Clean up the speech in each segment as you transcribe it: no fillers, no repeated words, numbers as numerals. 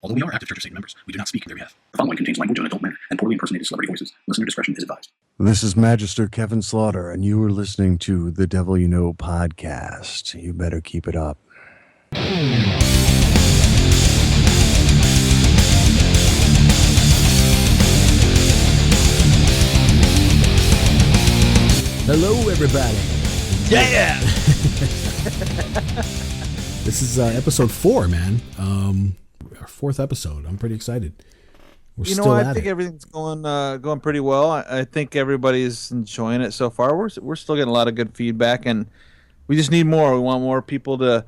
Although we are active Church of Satan members, we do not speak in their behalf. The following contains language in an adult manner and poorly impersonated celebrity voices. Listener discretion is advised. This is Magister Kevin Slaughter, and you are listening to the Devil You Know podcast. You better keep it up. Hello, everybody. Yeah! This is episode 4, man. Our 4th episode. I'm pretty excited. We're still I at think it. everything's going pretty well. I think everybody's enjoying it so far. We're still getting a lot of good feedback, and we just need more. We want more people to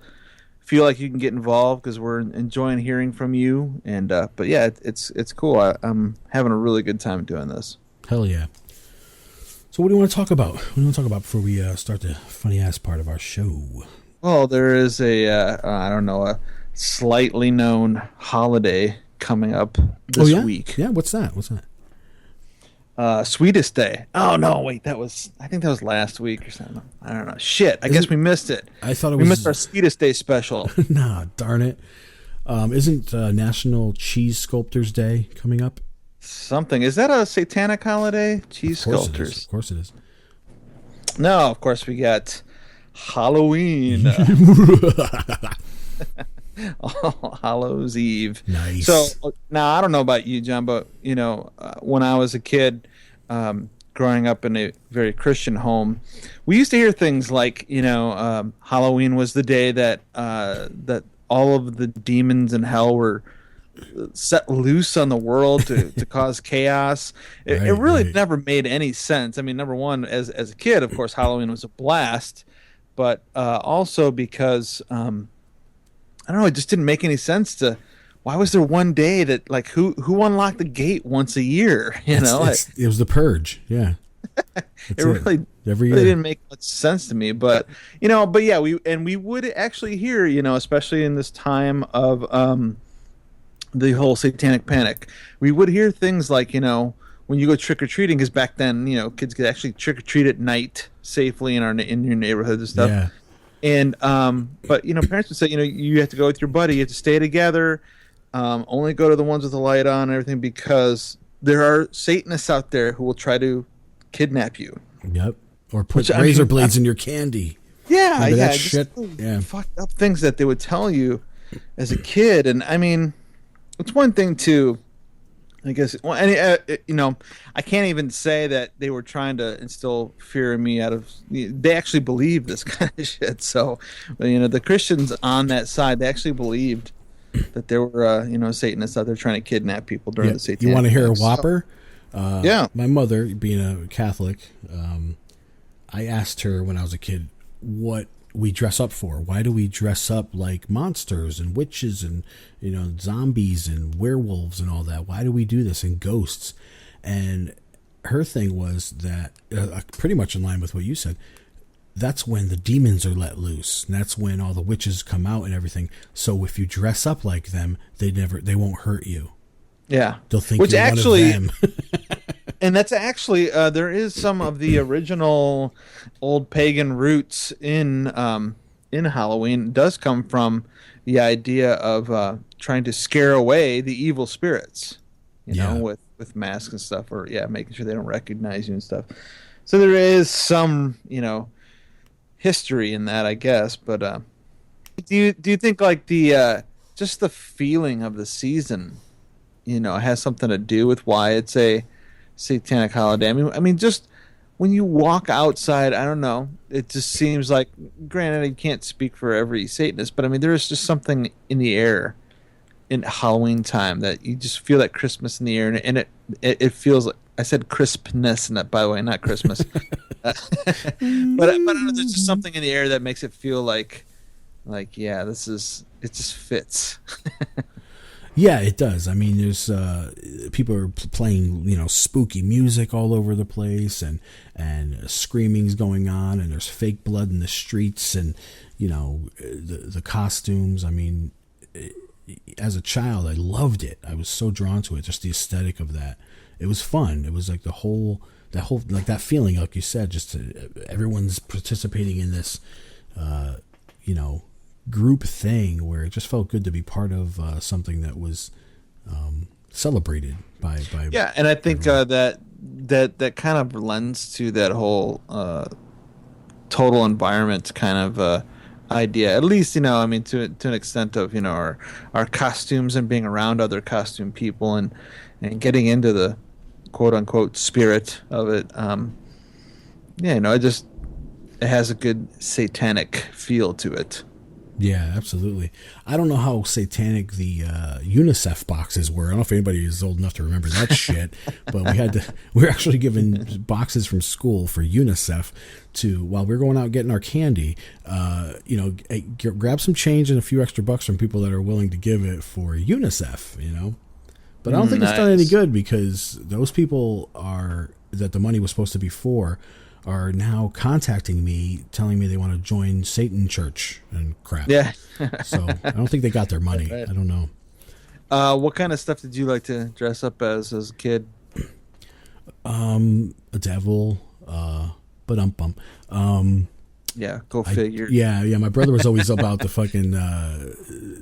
feel like you can get involved because we're enjoying hearing from you. And but yeah, it's cool. I'm having a really good time doing this. Hell yeah. So what do you want to talk about? What do you want to talk about before we start the funny-ass part of our show? Well, there is a slightly known holiday coming up this week. Yeah, what's that? Sweetest Day. Oh no, wait, I think that was last week or something. I don't know. Shit, I guess we missed it. I thought we missed our Sweetest Day special. Nah, darn it. Isn't National Cheese Sculptors Day coming up? Something. Is that a satanic holiday? Cheese sculptors. Of course it is. No, of course we got Halloween. Hallows Eve. Nice. So now I don't know about you, John, but when I was a kid, growing up in a very Christian home, we used to hear things like, Halloween was the day that all of the demons in hell were set loose on the world to cause chaos. It really never made any sense. I mean, number one, as a kid, of course, Halloween was a blast, but also because I don't know, it just didn't make any sense to. Why was there one day that, like, who unlocked the gate once a year? It was the purge. Yeah, it really didn't make much sense to me. But yeah, we would actually hear, especially in this time of the whole satanic panic, we would hear things like, when you go trick or treating, because back then, kids could actually trick or treat at night safely in your neighborhoods and stuff. Yeah. And but parents would say, you have to go with your buddy, you have to stay together, only go to the ones with the light on and everything, because there are Satanists out there who will try to kidnap you. Yep. Or put razor blades in your candy. Yeah, Remember that just shit? Yeah. Fucked up things that they would tell you as a kid. And I mean, it's one thing to, I guess, I can't even say that they were trying to instill fear in me they actually believed this kind of shit. So, the Christians on that side, they actually believed that there were, Satanists out there trying to kidnap people during the Satanic. You want to hear a whopper? Yeah. My mother, being a Catholic, I asked her when I was a kid what we dress up for. Why do we dress up like monsters and witches and zombies and werewolves and all that? Why do we do this, and ghosts? And her thing was that pretty much in line with what you said, that's when the demons are let loose, and that's when all the witches come out and everything. So if you dress up like them, they won't hurt you. Yeah, they'll think you're one of them. And that's actually there is some of the original old pagan roots in Halloween. It does come from the idea of trying to scare away the evil spirits, with masks and stuff, or making sure they don't recognize you and stuff. So there is some history in that, I guess. But do you think like the just the feeling of the season, has something to do with why it's a satanic holiday? I mean, just when you walk outside, I don't know, it just seems like, granted, I can't speak for every Satanist, but I mean, there is just something in the air in Halloween time that you just feel that Christmas in the air, and it feels like, I said crispness, and that, by the way, not Christmas. but I don't know, there's just something in the air that makes it feel like yeah, it just fits. Yeah, it does. I mean, there's people are playing, spooky music all over the place, and screaming's going on, and there's fake blood in the streets, and the costumes. I mean, as a child, I loved it. I was so drawn to it, just the aesthetic of that. It was fun. It was like that whole like that feeling, like you said, just everyone's participating in this, group thing where it just felt good to be part of something that was celebrated by yeah, and I think that kind of lends to that whole total environment kind of idea, at least, you know, I mean, to an extent of, you know, our costumes and being around other costume people and getting into the quote unquote spirit of it. Yeah, you know, it has a good satanic feel to it. Yeah, absolutely. I don't know how satanic the UNICEF boxes were. I don't know if anybody is old enough to remember that shit, but we were actually given boxes from school for UNICEF to, while we were going out getting our candy, you know, grab some change and a few extra bucks from people that are willing to give it for UNICEF, you know. But I don't think it's done any good, because those people that the money was supposed to be for are now contacting me, telling me they want to join Satan Church and crap. Yeah. So I don't think they got their money. Right. I don't know. What kind of stuff did you like to dress up as a kid? A devil, yeah, go figure. Yeah. My brother was always about the fucking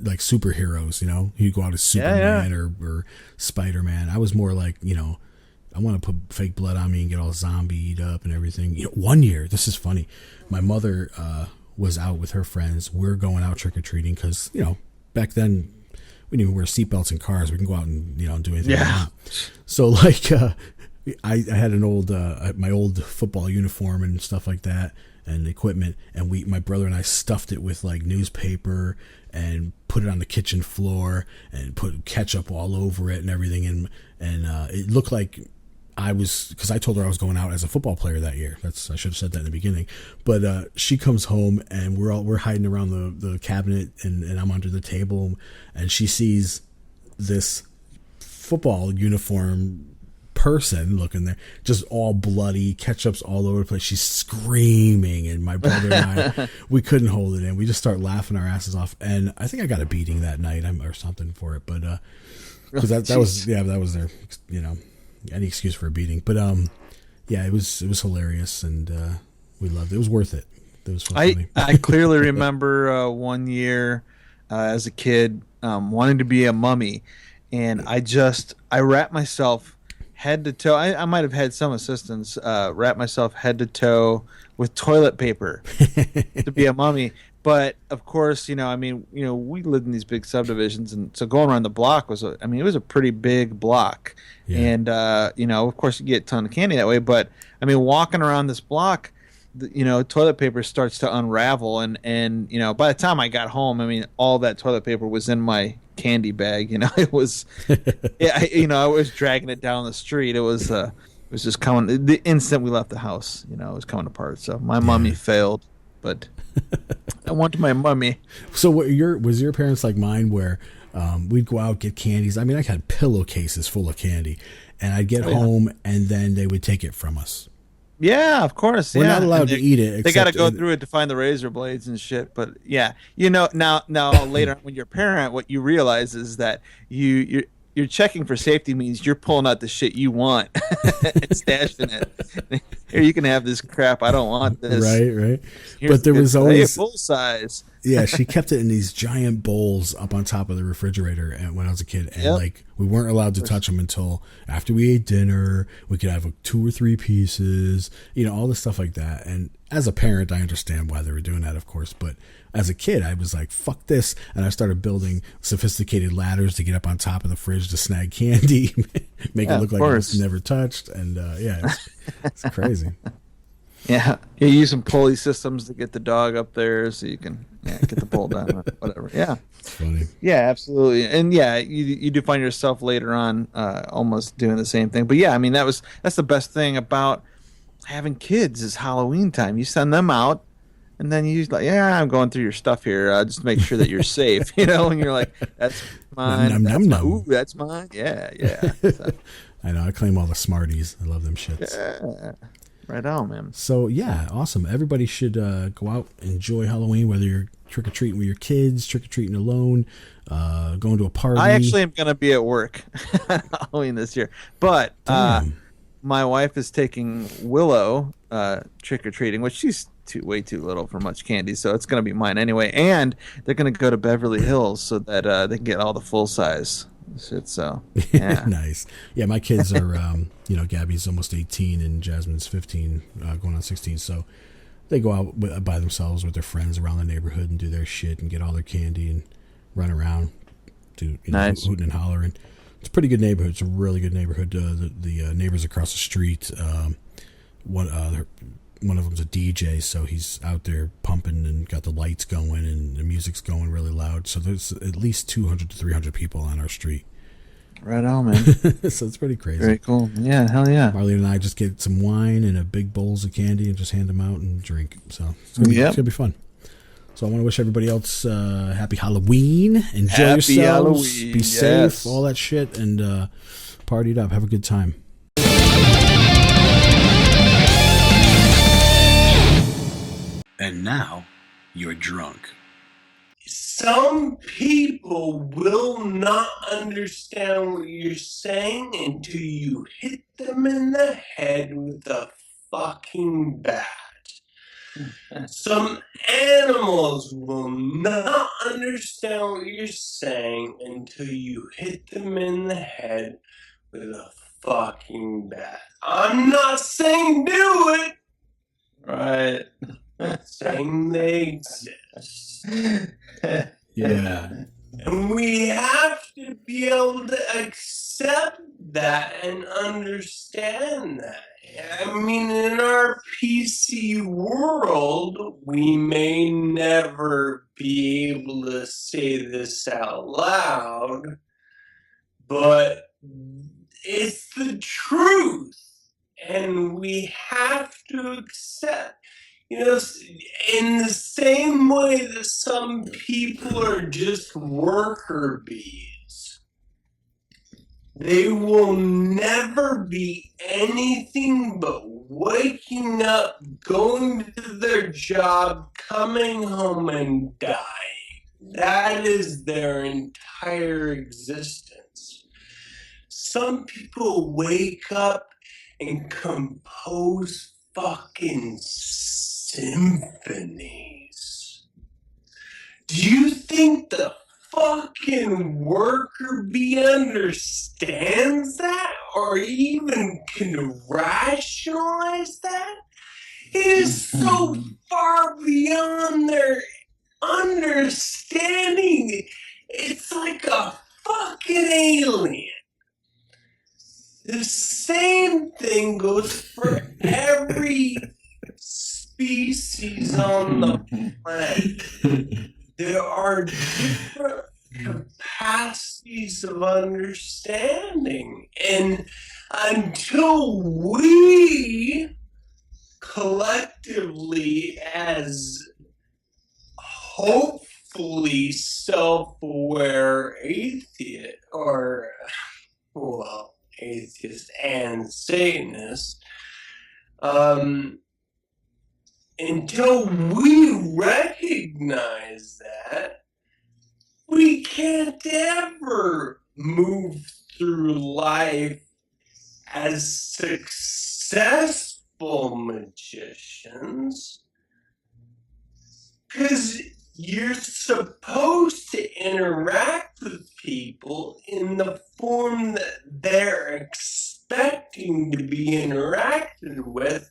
like superheroes, you know. He'd go out as Superman or Spider-Man. I was more like, you know, I want to put fake blood on me and get all zombied up and everything. You know, one year, this is funny, my mother was out with her friends. We're going out trick-or-treating because, you know, back then we didn't even wear seatbelts in cars. We can go out and, you know, do anything we want. So, like, I had an old my old football uniform and stuff like that and equipment, and my brother and I stuffed it with like newspaper and put it on the kitchen floor and put ketchup all over it and everything, and it looked like because I told her I was going out as a football player that year. I should have said that in the beginning. But she comes home and we're hiding around the cabinet and I'm under the table, and she sees this football uniform person looking there, just all bloody, ketchup's all over the place. She's screaming, and my brother and I, we couldn't hold it in. We just start laughing our asses off, and I think I got a beating that night or something for it. But because that was their, you know, any excuse for a beating. But yeah, it was hilarious, and we loved it. It was worth it. It was so funny. I clearly remember one year as a kid wanting to be a mummy, and I wrapped myself head to toe. I might have had some assistance. Wrap myself head to toe with toilet paper to be a mummy. But of course, you know, I mean, you know, we lived in these big subdivisions, and so going around the block it was a pretty big block. Yeah. And you know, of course, you get a ton of candy that way. But I mean, walking around this block, you know, toilet paper starts to unravel, and you know, by the time I got home, I mean, all that toilet paper was in my candy bag. You know, it was, yeah, you know, I was dragging it down the street. It was just coming. The instant we left the house, you know, it was coming apart. So my mummy failed, but I want my mummy. So was your parents like mine, where we'd go out, get candies? I mean, I had pillowcases full of candy, and I'd get home, and then they would take it from us. Yeah, of course. We're not allowed to eat it. They got to go through it to find the razor blades and shit. But yeah, you know, now later when you're a parent, what you realize is that you're checking for safety means you're pulling out the shit you want and stashing it. Here, you can have this crap. I don't want this. Right. But there was always full size. Yeah, she kept it in these giant bowls up on top of the refrigerator when I was a kid, and like we weren't allowed to touch them until after we ate dinner. We could have 2 or 3 pieces, you know, all this stuff like that. And as a parent, I understand why they were doing that, of course, but as a kid, I was like, fuck this. And I started building sophisticated ladders to get up on top of the fridge to snag candy, make it look like it was never touched. And it's crazy. Yeah, you use some pulley systems to get the dog up there so you can get the pull down or whatever. Yeah, it's funny. Yeah, absolutely. And yeah, you do find yourself later on almost doing the same thing. But yeah, I mean, that's the best thing about having kids is Halloween time. You send them out, and then you like, I'm going through your stuff here just to make sure that you're safe, you know. And you're like, that's mine. Ooh, that's mine. Yeah. So, I know. I claim all the Smarties. I love them shits. Yeah. Right on, man. So, yeah, awesome. Everybody should go out, enjoy Halloween, whether you're trick-or-treating with your kids, trick-or-treating alone, going to a party. I actually am going to be at work Halloween this year. But my wife is taking Willow trick-or-treating, which she's way too little for much candy, so it's gonna be mine anyway. And they're gonna go to Beverly Hills so that they can get all the full size shit. So yeah, Nice. Yeah, my kids are, Gabby's almost 18 and Jasmine's 15, going on 16. So they go out by themselves with their friends around the neighborhood and do their shit and get all their candy and run around, nice. hooting and hollering. It's a pretty good neighborhood. It's a really good neighborhood. The neighbors across the street, one of them's a DJ, so he's out there pumping and got the lights going and the music's going really loud. So there's at least 200 to 300 people on our street. Right on, man. So it's pretty crazy. Very cool. Yeah, hell yeah. Marlene and I just get some wine and a big bowls of candy and just hand them out and drink. So it's gonna be fun. So I want to wish everybody else happy Halloween. Enjoy Happy yourselves. Halloween, Be yes. safe, all that shit, and party it up. Have a good time. And now, you're drunk. Some people will not understand what you're saying until you hit them in the head with a fucking bat. Some animals will not understand what you're saying until you hit them in the head with a fucking bat. I'm not saying do it. Right. I'm saying they exist. Yeah. And we have to be able to accept that and understand that. I mean, in our PC world, we may never be able to say this out loud, but it's the truth. And we have to accept. In the same way that some people are just worker bees, they will never be anything but waking up, going to their job, coming home, and dying. That is their entire existence. Some people wake up and compose fucking symphonies. Do you think the fucking worker bee understands that or even can rationalize that? It is so far beyond their understanding. It's like a fucking alien. The same thing goes for every species on the planet. There are different capacities of understanding, and until we collectively, as hopefully self-aware atheists, or atheists and Satanists, until we recognize that, we can't ever move through life as successful magicians, because you're supposed to interact with people in the form that they're expecting to be interacted with,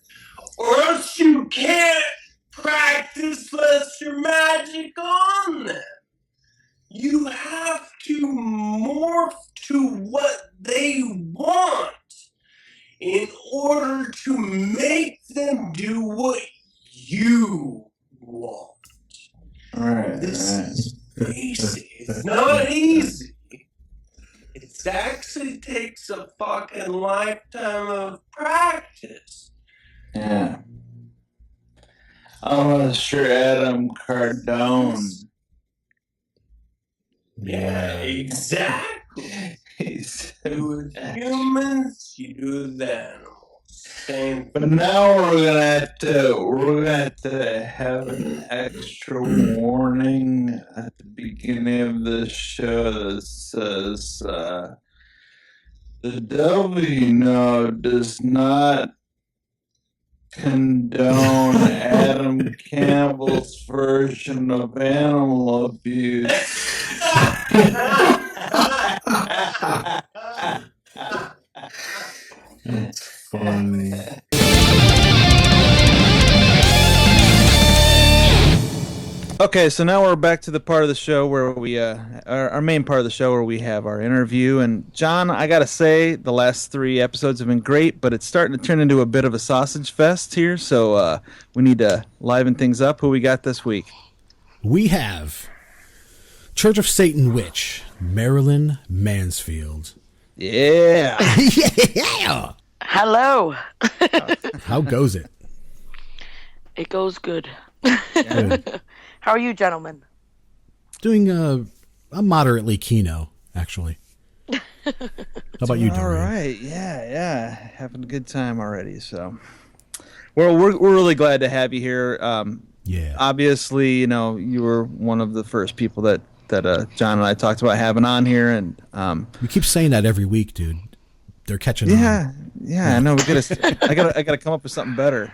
or else you can't practice lesser magic on them. You have to morph to what they want in order to make them do what you want. This is basic. It's not easy. It actually takes a fucking lifetime of practice. Yeah. Unless you're Adam Cardone. Yeah, exactly. You do with humans, you do with animals. Same. But now we're gonna have to have an extra warning at the beginning of the show that says the devil does not condone Adam Campbell's version of animal abuse. That's funny. Okay, so now we're back to the part of the show where we, our main part of the show where we have our interview. And John, I gotta say, the last 3 episodes have been great, but it's starting to turn into a bit of a sausage fest here. So we need to liven things up. Who we got this week? We have Church of Satan Witch Marilyn Mansfield. Yeah. Yeah. Hello. How goes it? It goes good. Good. How are you, gentlemen? Doing a moderately keno, actually. How about you, All Dorian? right. Yeah. Having a good time already. So, well, we're really glad to have you here. Yeah. Obviously, you know, you were one of the first people that John and I talked about having on here, and We keep saying that every week, dude. They're catching on. yeah. I know. I gotta come up with something better.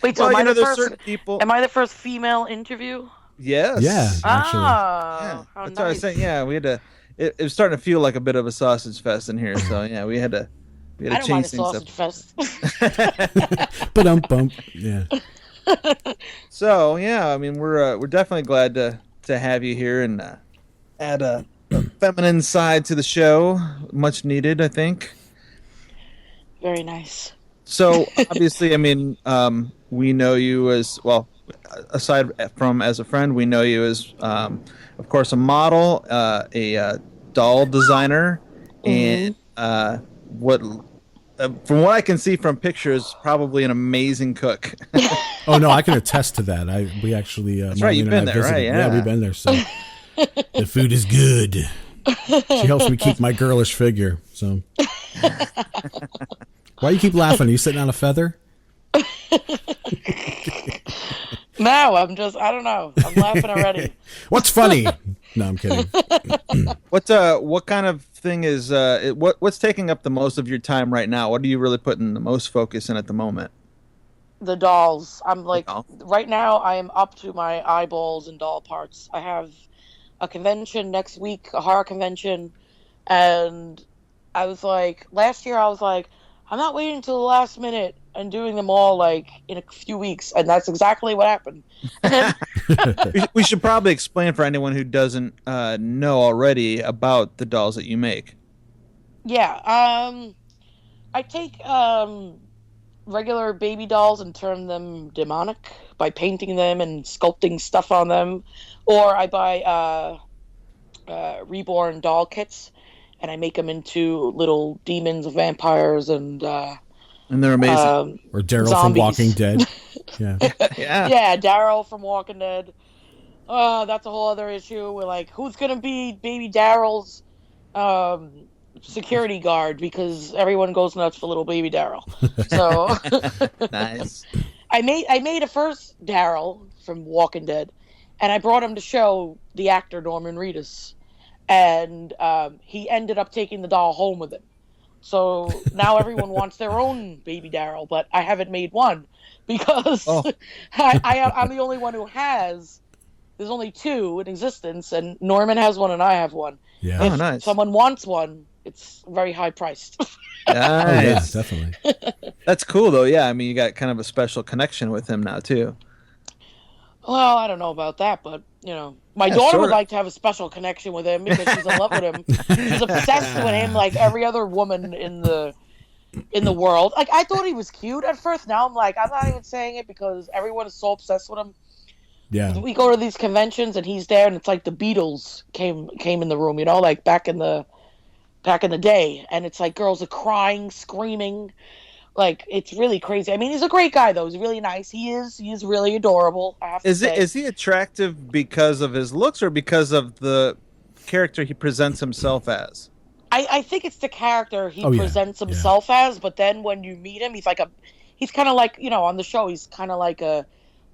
Wait, so Well, am I the there's first? certain people. Am I the first female interview? Yes. Yeah, actually. Yeah, How that's what I was nice. saying. Yeah, we had to. It was starting to feel like a bit of a sausage fest in here. So yeah, we had to I don't mind change a things sausage up. fest. Bump. Yeah. So yeah, I mean we're definitely glad to have you here and add a feminine side to the show, much needed, I think. Very nice. So obviously, I mean, we know you as well. Aside from as a friend, we know you as, of course, a model, a doll designer, and what, from what I can see from pictures, probably an amazing cook. Oh no, I can attest to that. We actually. That's right, you've Marlene and been I there, visited. right? Yeah. We've been there. So the food is good. She helps me keep my girlish figure. So why you keep laughing? Are you sitting on a feather? No, I don't know. I'm laughing already. What's funny? No, I'm kidding. What kind of thing is what's taking up the most of your time right now? What are you really putting the most focus in at the moment? The dolls. I'm like, doll. right now I am up to my eyeballs in doll parts. I have a convention next week, a horror convention, and I was like, last year I was like, I'm not waiting until the last minute and doing them all like in a few weeks, and that's exactly what happened. We should probably explain for anyone who doesn't know already about the dolls that you make. Yeah, I take regular baby dolls and turn them demonic by painting them and sculpting stuff on them, or I buy reborn doll kits and I make them into little demons, vampires, and they're amazing. Or Daryl from Zombies. Walking Dead. Yeah. yeah, Daryl from Walking Dead. That's a whole other issue. We're like, who's gonna be baby Daryl's security guard, because everyone goes nuts for little baby Daryl. So Nice. I made a first Daryl from Walking Dead, and I brought him to show the actor Norman Reedus, and he ended up taking the doll home with him. So now everyone wants their own baby Daryl, but I haven't made one because I'm the only one who has. There's only 2 in existence, and Norman has one and I have one. Yeah. If nice. someone wants one, it's very high priced. Oh, yeah, Nice. definitely. That's cool though. Yeah, I mean you got kind of a special connection with him now too. Well, I don't know about that, but you know, my Yeah, daughter would sort of. like to have a special connection with him because she's in love with him. She's obsessed with him, like every other woman in the world. Like, I thought he was cute at first. Now I'm like, I'm not even saying it because everyone is so obsessed with him. Yeah. We go to these conventions and he's there, and it's like the Beatles came in the room, you know, like back in the day, and it's like girls are crying, screaming. Like, it's really crazy. I mean, he's a great guy, though. He's really nice. He is really adorable, I have to say. Is he attractive because of his looks or because of the character he presents himself as? I think it's the character he Oh, yeah. presents himself as, but then when you meet him, he's kind of like, you know, on the show, he's kind of like a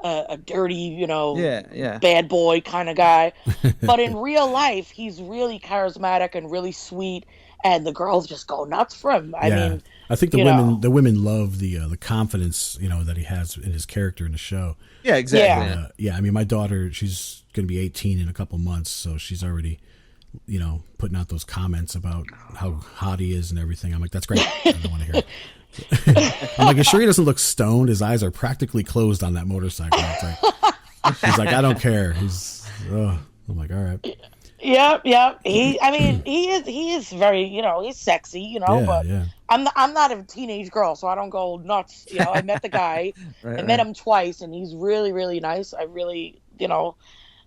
a dirty, Yeah. bad boy kind of guy. But in real life, he's really charismatic and really sweet, and the girls just go nuts for him. I mean, I think the women love the confidence that he has in his character in the show. Yeah, exactly. I mean, my daughter, she's going to be 18 in a couple months, so she's already putting out those comments about how hot he is and everything. I'm like, that's great. I don't want to hear it. I'm like, you sure he doesn't look stoned? His eyes are practically closed on that motorcycle. It's like, he's like, I don't care. I'm like, all right. Yep. He is very, he's sexy, but I'm not a teenage girl, so I don't go nuts. I met the guy, I met him twice, and he's really, really nice. I really,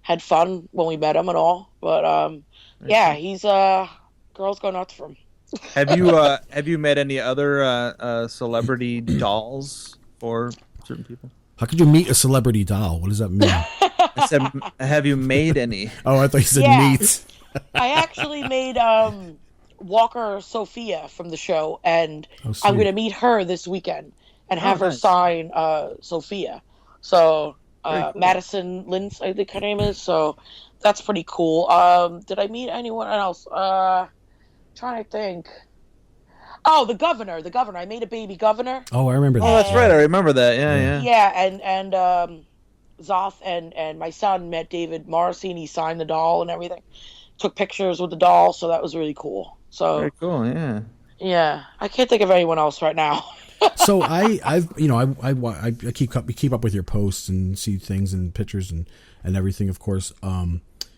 had fun when we met him and all, but he's girls go nuts for him. Have you met any other celebrity dolls for certain people? How could you meet a celebrity doll? What does that mean? I said, have you made any? Oh, I thought you said meat. I actually made Walker Sophia from the show, and I'm going to meet her this weekend and have her sign Sophia. So cool. Madison Lintz, I think her name is. So that's pretty cool. Did I meet anyone else? Trying to think. Oh, the governor. I made a baby governor. Oh, I remember that. Oh, that's right. I remember that. Yeah. Yeah, and Zoth and my son met David Morrissey, and he signed the doll and everything. Took pictures with the doll, so that was really cool. So very cool. Yeah. Yeah, I can't think of anyone else right now. So I keep up with your posts and see things and pictures and everything. Of course,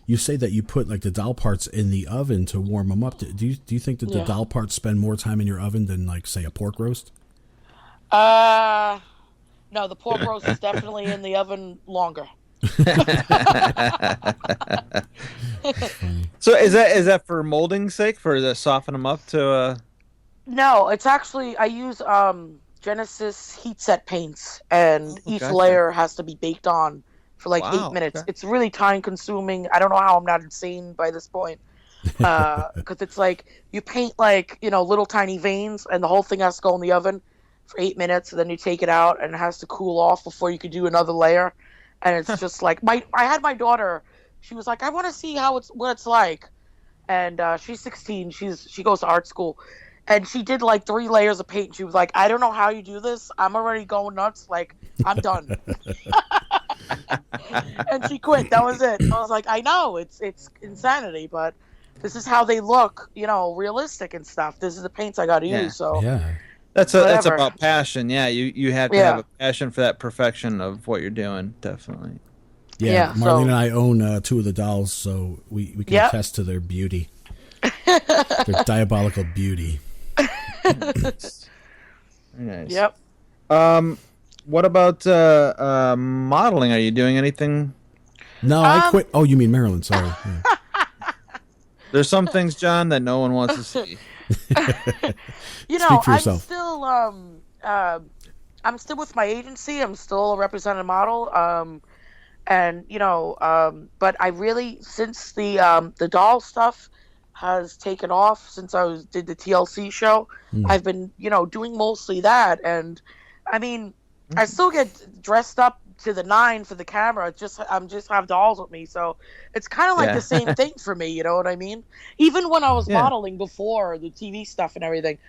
you say that you put like the doll parts in the oven to warm them up. Do you think that the doll parts spend more time in your oven than like say a pork roast? No, the pork roast is definitely in the oven longer. So is that for molding's sake, for to soften them up to? No, it's actually I use Genesis heat set paints, and each layer has to be baked on for like 8 minutes. Okay. It's really time consuming. I don't know how I'm not insane by this point. Because it's like you paint like little tiny veins, and the whole thing has to go in the oven for 8 minutes, and then you take it out, and it has to cool off before you could do another layer. And it's just like I had my daughter. She was like, I want to see what it's like, and she's 16. She goes to art school, and she did like 3 layers of paint. And she was like, I don't know how you do this. I'm already going nuts. Like I'm done. And she quit. That was it. I was like, I know it's insanity, but this is how they look, realistic and stuff. This is the paints I got to use. So yeah. That's about passion. Yeah, you have to have a passion for that perfection of what you're doing, definitely. Yeah, Marlene and I own 2 of the dolls, so we can attest to their beauty. Their diabolical beauty. Very nice. Yep. What about modeling? Are you doing anything? No, I quit. Oh, you mean Marilyn? Sorry. Yeah. There's some things, John, that no one wants to see. Speak for yourself. I'm still with my agency. I'm still a represented model. But I really, since the doll stuff has taken off, since I did the TLC show, I've been, doing mostly that. And I mean, I still get dressed up to the 9 for the camera. I'm just have dolls with me, so it's kind of like the same thing for me. You know what I mean? Even when I was modeling before the TV stuff and everything,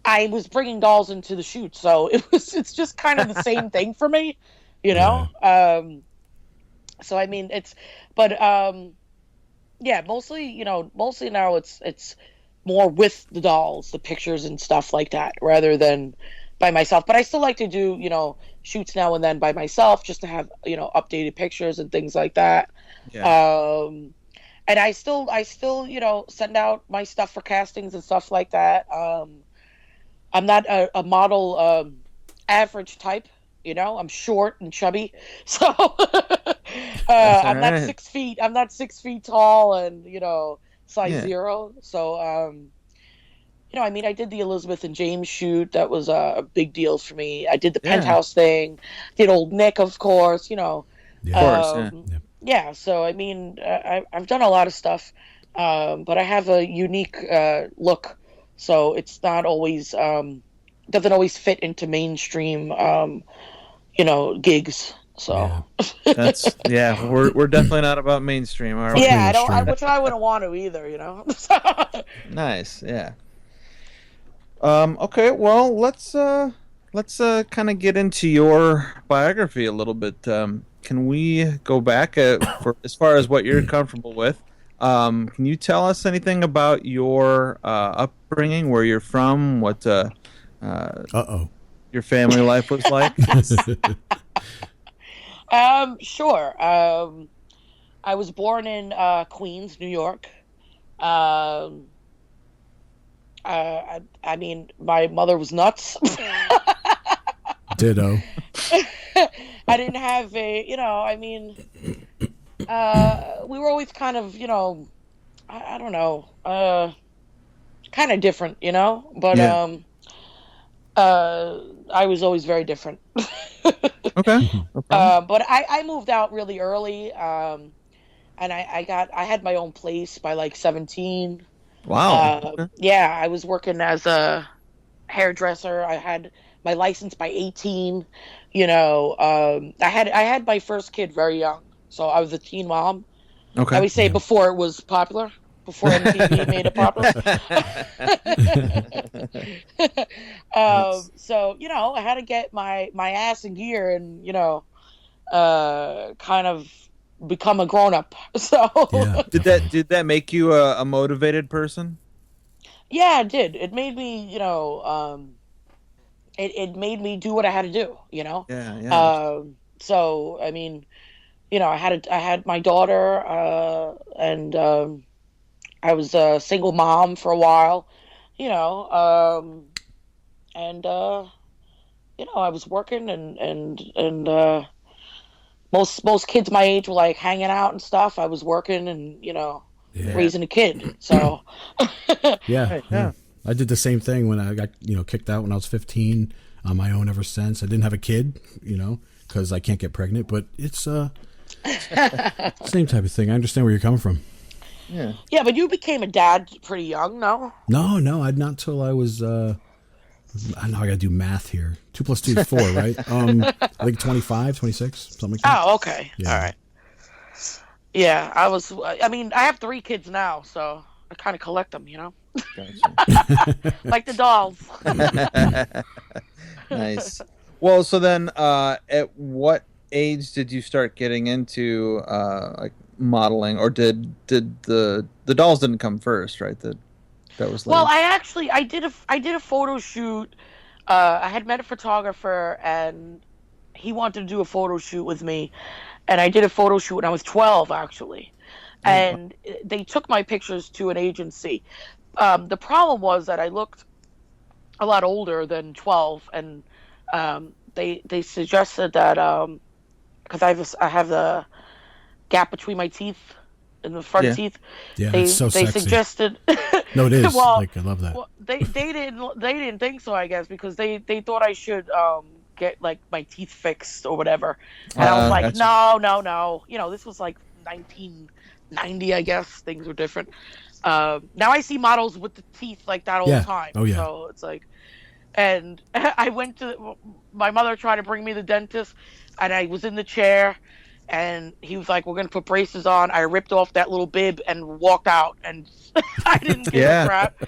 I was bringing dolls into the shoot, so it's just kind of the same thing for me, So I mean, mostly now it's more with the dolls, the pictures and stuff like that, rather than by myself. But I still like to do, shoots now and then by myself, just to have, updated pictures and things like that. Yeah. And I still, send out my stuff for castings and stuff like that. I'm not a model average type, I'm short and chubby. So I'm not 6 feet. I'm not 6 feet tall and, size 0. So, I mean, I did the Elizabeth and James shoot. That was a big deal for me. I did the Penthouse thing. Did Old Nick, of course, Of course, yeah. So, I mean, I've done a lot of stuff, but I have a unique look. So it's not always, doesn't always fit into mainstream, gigs. So That's we're definitely not about mainstream, are we? yeah, mainstream. which I wouldn't want to either, you know. Nice, yeah. Okay, well, let's kind of get into your biography a little bit. Can we go back for as far as what you're comfortable with? Can you tell us anything about your upbringing, where you're from, what your family life was like? Sure. I was born in Queens, New York. I mean, my mother was nuts. Ditto. I didn't have I mean, we were always kind of, I don't know, kind of different, but, Yeah. I was always very different. Okay. No problem. But I moved out really early, and I had my own place by like 17. Wow. Okay. Yeah, I was working as a hairdresser. I had my license by 18. I had my first kid very young, so I was a teen mom. Okay. I would say before it was popular, before MTV made it popular. So I had to get my ass in gear and kind of become a grown up. So Yeah. Did that make you a motivated person? yeah, it did. It made me it made me do what I had to do. Yeah. Yeah. So I mean, I had my daughter, and I was a single mom for a while, and I was working and most kids my age were like hanging out and stuff. I was working and raising a kid. So Yeah, Right, yeah. I did the same thing when I got kicked out when I was 15 on my own ever since. I didn't have a kid, because I can't get pregnant, but it's same type of thing. I understand where you're coming from. Yeah. yeah, but you became a dad pretty young, no? No, I'd not till I was I know I gotta do math here. 2 + 2 is 4, right? I think 25, 26, something like that. Oh, okay. Yeah. All right. Yeah, I mean, I have 3 kids now, so I kind of collect them, Gotcha. like the dolls. Nice. Well, so then, at what age did you start getting into like modeling, or did the dolls didn't come first, right? That was later. Well, I did a photo shoot. I had met a photographer, and he wanted to do a photo shoot with me, and I did a photo shoot when I was 12, actually. And they took my pictures to an agency. The problem was that I looked a lot older than 12, and they suggested that because I have the gap between my teeth in the front teeth. Yeah, they it's so they sexy. suggested. No, it is. Well, I love that. well, they didn't think so, I guess, because they thought I should get like my teeth fixed or whatever, and I was like, gotcha. no, this was like 1990, I guess. Things were different. Now I see models with the teeth like that all the time. Oh, yeah. So it's like, and I went to my mother tried to bring me to the dentist, and I was in the chair, and he was like, "We're gonna put braces on." I ripped off that little bib and walked out, and I didn't give a crap.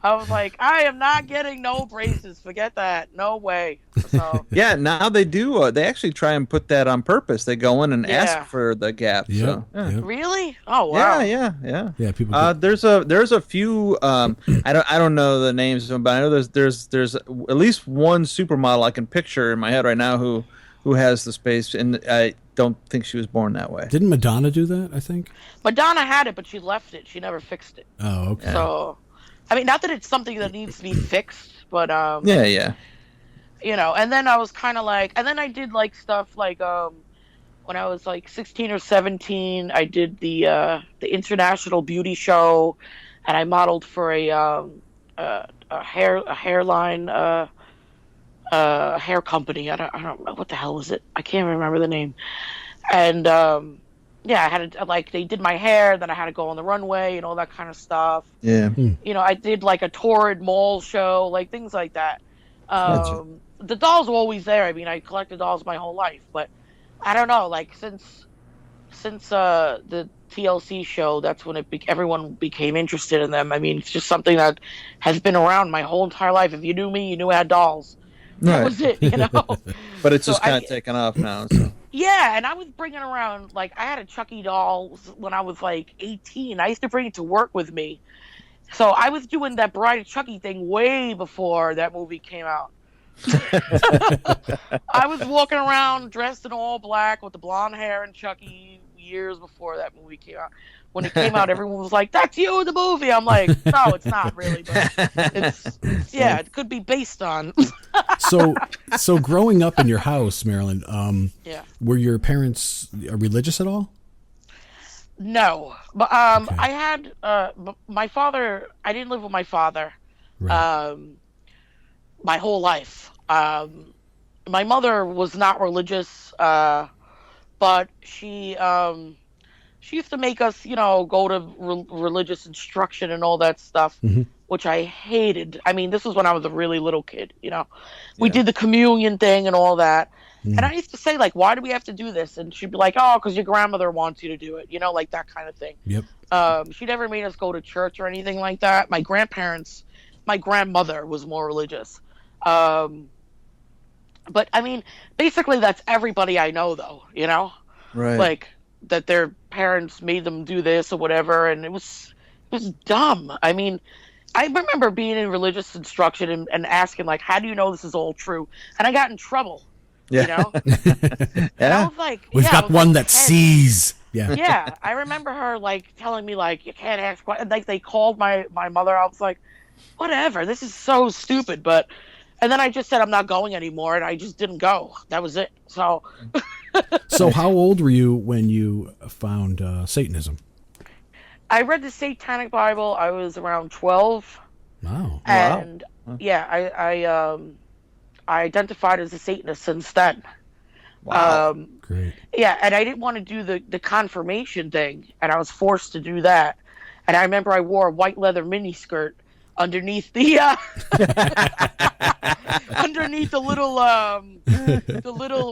I was like, "I am not getting no braces. Forget that. No way." So Yeah, now they do. They actually try and put that on purpose. They go in and Yeah. ask for the gap. Yep, So, yeah. yep. really? Oh wow. Yeah. Yeah, people. Get, There's a few. I don't know the names of them, but I know there's at least one supermodel I can picture in my head right now who has the space, and I don't think she was born that way. didn't Madonna do that? I think. Madonna had it, but she left it. She never fixed it. Oh, okay. So, I mean, not that it's something that needs to be fixed, but Yeah. and then I was kind of like, and then I did like stuff like when I was like 16 or 17, I did the International Beauty Show, and I modeled for a hairline hair company. I don't know what the hell was it. I can't remember the name. And yeah, I had to, like, they did my hair, then I had to go on the runway and all that kind of stuff. Yeah. I did like a Torrid Mall show, like things like that. Gotcha. The dolls were always there. I mean, I collected dolls my whole life, but I don't know, like since the TLC show, that's when everyone became interested in them. I mean, it's just something that has been around my whole entire life. If you knew me, you knew I had dolls. That Right. was it, you know. But it's So just kind of taken off now. So. yeah, and I was bringing around, like, I had a Chucky doll when I was like 18. I used to bring it to work with me. So I was doing that Bride of Chucky thing way before that movie came out. I was walking around dressed in all black with the blonde hair and Chucky years before that movie came out. When it came out, everyone was like, "That's you in the movie." I'm like, "No, it's not really, but it's yeah, it could be based on." So growing up in your house, Marilyn, Yeah. were your parents religious at all? No, but Okay. I had my father. I didn't live with my father Right. my whole life. My mother was not religious, but she used to make us, go to religious instruction and all that stuff, which I hated. I mean, this was when I was a really little kid. We did the communion thing and all that. And I used to say, like, why do we have to do this? And she'd be like, oh, because your grandmother wants you to do it, like that kind of thing. Yep. She never made us go to church or anything like that. My grandmother was more religious. But, I mean, basically that's everybody I know, though, Right. Like, that their parents made them do this or whatever, and it was dumb. I mean, I remember being in religious instruction and asking, like, how do you know this is all true? And I got in trouble. Yeah. And I Yeah. was like, We've I got was one like that 10. sees. Yeah. Yeah, I remember her, like, telling me, like, you can't ask questions. Like, they called my mother. I was like, whatever, this is so stupid. And then I just said I'm not going anymore, and I just didn't go. That was it. So So how old were you when you found Satanism? I read the Satanic Bible. I was around 12. Wow. And yeah, I identified as a Satanist since then. Wow. Great. Yeah, and I didn't want to do the confirmation thing, and I was forced to do that. And I remember I wore a white leather miniskirt underneath the underneath the little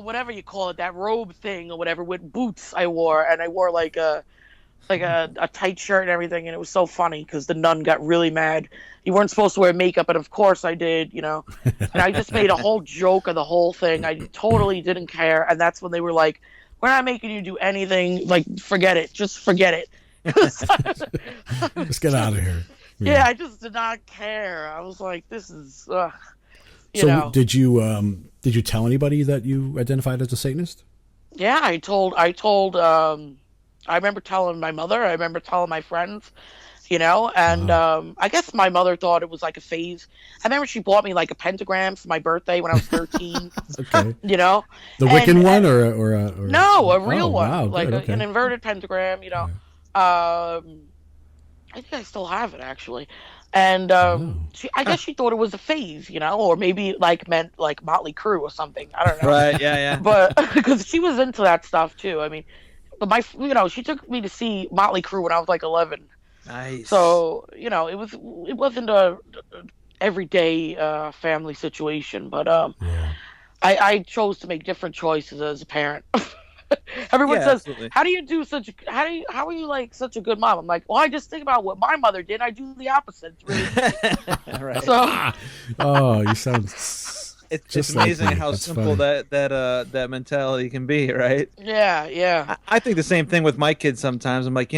whatever you call it, that robe thing or whatever, with boots I wore, and I wore like a tight shirt and everything, and it was so funny because the nun got really mad. You weren't supposed to wear makeup, but of course I did, and I just made a whole joke of the whole thing. I totally didn't care, and that's when they were like, we're not making you do anything, like, forget it, just forget it. Let's get out of here. Yeah, I just did not care. I was like, this is So did you tell anybody that you identified as a Satanist? Yeah, I told I remember telling my mother, I remember telling my friends, and I guess my mother thought it was like a phase. I remember she bought me like a pentagram for my birthday when I was 13. Okay. The Wiccan one or no, a real one, wow, like good, okay. an inverted pentagram. I think I still have it actually. And I guess she thought it was a phase, or maybe like meant like Motley Crue or something. I don't know. Right. Yeah. Yeah. But because she was into that stuff too. I mean, but she took me to see Motley Crue when I was like 11. Nice. So it wasn't a everyday family situation, but I chose to make different choices as a parent. Everyone says, absolutely. how are you like such a good mom? I'm like, well, I just think about what my mother did. I do the opposite. It's really Right. so. Oh, you sound. It's just amazing like me. how That's simple funny. that mentality can be, right? Yeah. I think the same thing with my kids sometimes. I'm like,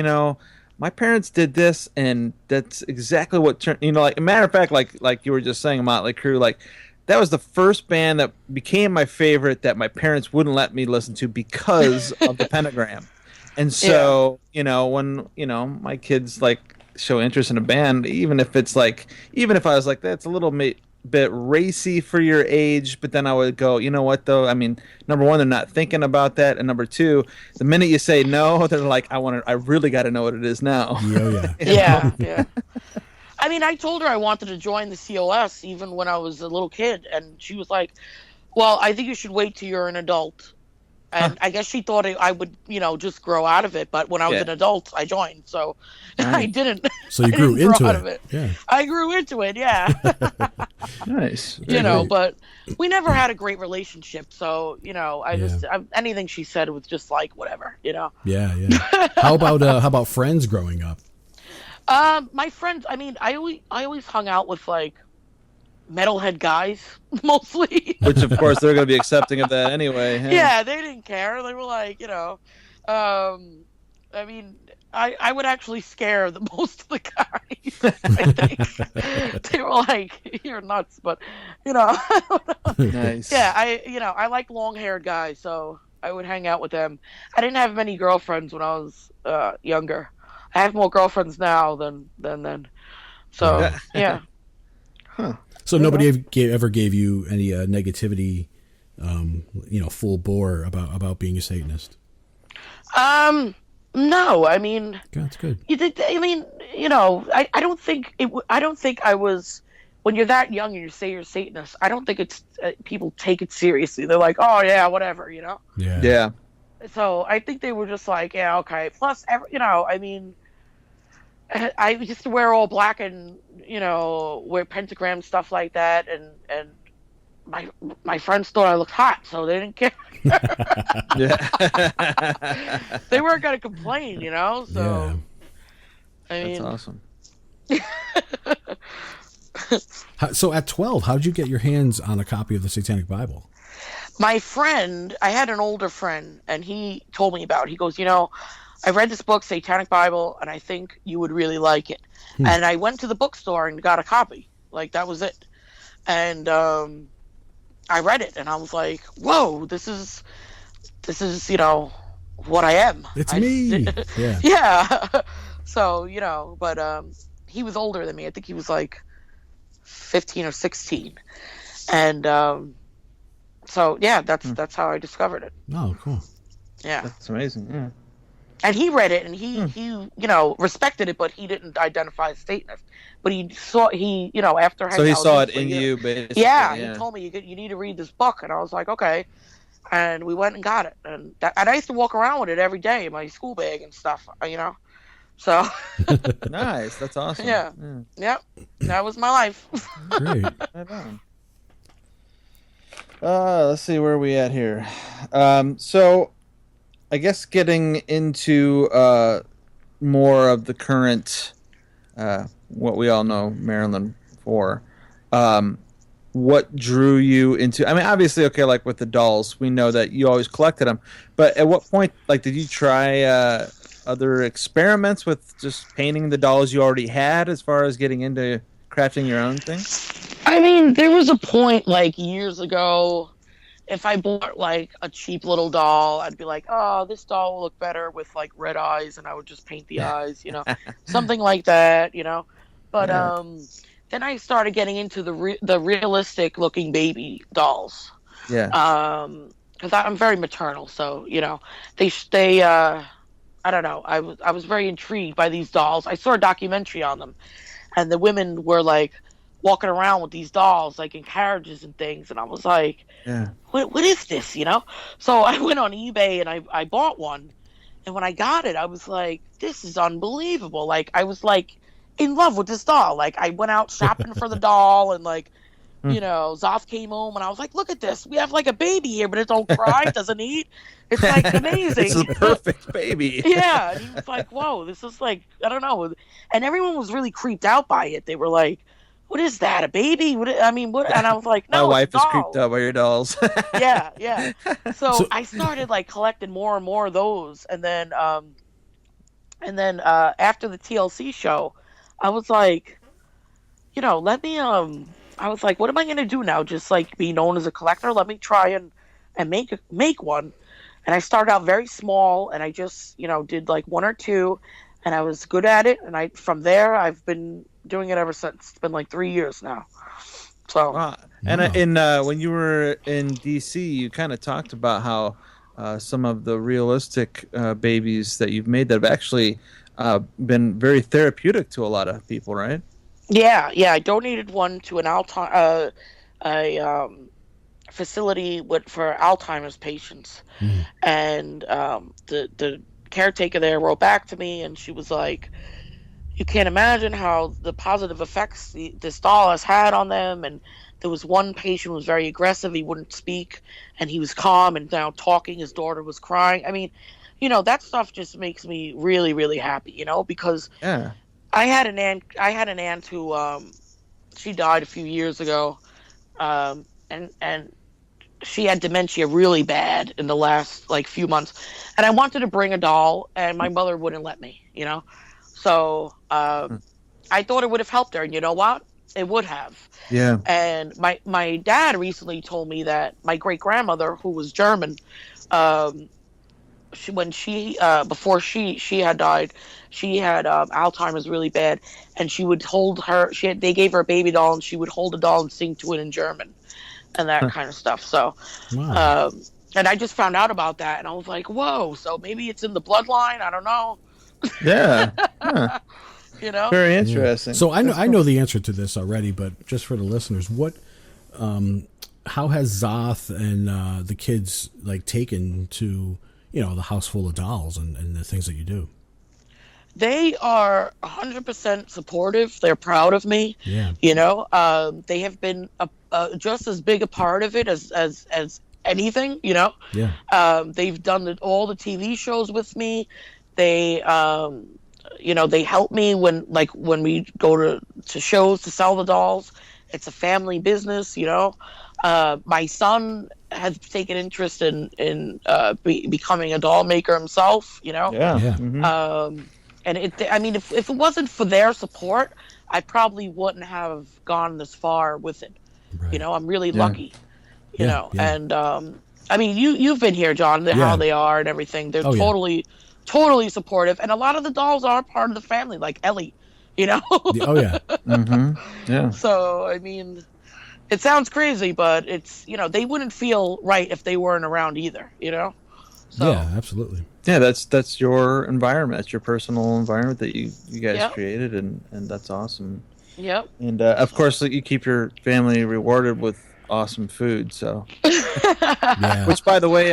my parents did this, and that's exactly what turned. Like a matter of fact, like you were just saying, Motley Crue, like that was the first band that became my favorite that my parents wouldn't let me listen to because of the pentagram. And so, when my kids like show interest in a band, even if I was like, that's a little bit racy for your age, but then I would go, you know what though? I mean, number one, they're not thinking about that, and number two, the minute you say no, they're like, I really got to know what it is now. Yeah. I mean, I told her I wanted to join the COS even when I was a little kid, and she was like, well, I think you should wait till you're an adult. And I guess she thought I would, just grow out of it. But when I was an adult, I joined. So I didn't. So you grew I didn't into grow it. out of it. Yeah. I grew into it. Yeah. Nice. You know, great. but we never had a great relationship. So, you know, anything she said was just like, whatever, you know? Yeah, yeah. How about friends growing up? My friends, I mean, I always hung out with like metalhead guys mostly. Which, of course, they're going to be accepting of that anyway. Yeah, they didn't care. They were like, you know, I mean, I would actually scare the most of the guys. I think they were like, "You're nuts," but you know, Nice. yeah, I like long-haired guys, so I would hang out with them. I didn't have many girlfriends when I was younger. I have more girlfriends now than then. So yeah. So nobody ever gave you any negativity, full bore about being a Satanist? No, I mean, That's good. I mean, you know, I don't think I don't think I was. When you're that young and you say you're a Satanist, I don't think it's people take it seriously. They're like, oh yeah, whatever, you know. Yeah. Yeah. So I think they were just like, yeah, okay. Plus, you know, I mean, I used to wear all black and you know wear pentagram stuff like that, and my friends thought I looked hot, so they didn't care. Yeah. They weren't gonna complain, you know. So I mean, That's awesome. So at 12, how did you get your hands on a copy of the Satanic Bible? my friend, I had an older friend, and he told me about it. He goes, you know, I read this book, Satanic Bible, and I think you would really like it. And I went to the bookstore and got a copy. Like, that was it. And I read it, and I was like, whoa, this is, you know, what I am. It's me. Yeah. Yeah. So, you know, but he was older than me. I think he was like 15 or 16. And so, yeah, that's how I discovered it. Oh, cool. Yeah. That's amazing. Yeah. And he read it, and he you know, respected it, but he didn't identify as Satanist. But he you know, after So he hanging out saw with it me in for a year- you, basically. Yeah, he told me you need to read this book, and I was like, okay. And we went and got it, and I used to walk around with it every day in my school bag and stuff, you know. So Nice. That's awesome. yeah, yep, that was my life. Great. Right on. Let's see where are we at here. So I guess getting into more of the current, what we all know Marilyn for. What drew you into? I mean, obviously, okay, like with the dolls, we know that you always collected them. But at what point, like, did you try other experiments with just painting the dolls you already had, as far as getting into crafting your own thing? I mean, there was a point like years ago. If I bought like a cheap little doll, I'd be like, "Oh, this doll will look better with like red eyes," and I would just paint the eyes, you know, something like that, you know. But then I started getting into the realistic looking baby dolls. Yeah. Because I'm very maternal, so you know, they I don't know. I was very intrigued by these dolls. I saw a documentary on them, and the women were like walking around with these dolls like in carriages and things, and I was like, Yeah. what is this, you know? So I went on eBay and I bought one, and when I got it, I was like, this is unbelievable. Like, I was like in love with this doll. Like, I went out shopping for the doll, and like, you know, Zoth came home and I was like, look at this, we have like a baby here, but it don't cry, doesn't eat. It's like amazing. It's a perfect baby. Yeah, and he was like, whoa, this is like, I don't know. And everyone was really creeped out by it. They were like, what is that, a baby? What? And I was like, no, My wife it's a is doll. creeped out by your dolls. Yeah. So I started like collecting more and more of those, and then after the TLC show, I was like, you know, let me I was like, what am I gonna do now? Just like be known as a collector? Let me try and make one. And I started out very small, and I just, you know, did like one or two, and I was good at it. And from there, I've been doing it ever since. It's been like 3 years now. So, And when you were in DC, you kind of talked about how some of the realistic babies that you've made that have actually been very therapeutic to a lot of people, right? yeah, I donated one to an facility for Alzheimer's patients, and the caretaker there wrote back to me, and she was like, you can't imagine how the positive effects this doll has had on them. And there was one patient who was very aggressive. He wouldn't speak, and he was calm and now talking. His daughter was crying. I mean, that stuff just makes me really, really happy, because I had an aunt who she died a few years ago, and she had dementia really bad in the last few months, and I wanted to bring a doll, and my mother wouldn't let me, so I thought it would have helped her, and you know what? It would have. Yeah. And my dad recently told me that my great grandmother, who was German, before she had died, she had Alzheimer's really bad, and she would hold her. They gave her a baby doll, and she would hold the doll and sing to it in German, and that kind of stuff. So, Wow. and I just found out about that, and I was like, whoa! So maybe it's in the bloodline. I don't know. Yeah. Huh. Very interesting. So I know the answer to this already, but just for the listeners, how has Zoth and the kids taken to the house full of dolls and the things that you do? They are 100% supportive. They're proud of me. Yeah. They have been just as big a part of it as anything. Yeah. They've done all the TV shows with me. They they help me when we go to shows to sell the dolls. It's a family business. My son has taken interest in becoming a doll maker himself. Yeah. Mm-hmm. And if it wasn't for their support, I probably wouldn't have gone this far with it. Right. I'm really lucky. Yeah. And you've been here, John. How they are and everything. They're totally supportive, and a lot of the dolls are part of the family, like Ellie. Oh yeah. Mm-hmm. Yeah. So it sounds crazy, but it's they wouldn't feel right if they weren't around either. So, yeah, absolutely. Yeah, that's your environment. That's your personal environment that you guys created, and that's awesome. Yep. And of course, you keep your family rewarded with awesome food. So, which, by the way,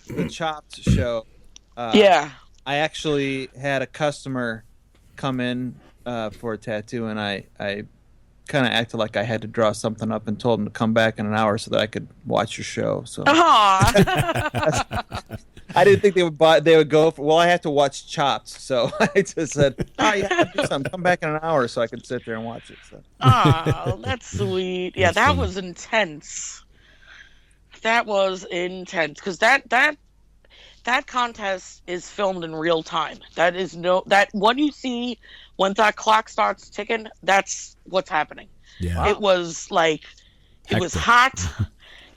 the Chopped show. I actually had a customer come in for a tattoo, and I kind of acted like I had to draw something up and told him to come back in an hour so that I could watch your show. So I didn't think they would go for. Well, I have to watch Chopped, so I just said, "Oh, you have to do something. Come back in an hour so I could sit there and watch it." So. Oh, that's sweet. Yeah, that was intense. That was intense because that contest is filmed in real time. That is what you see when that clock starts ticking. That's what's happening. Yeah. It was it was hot.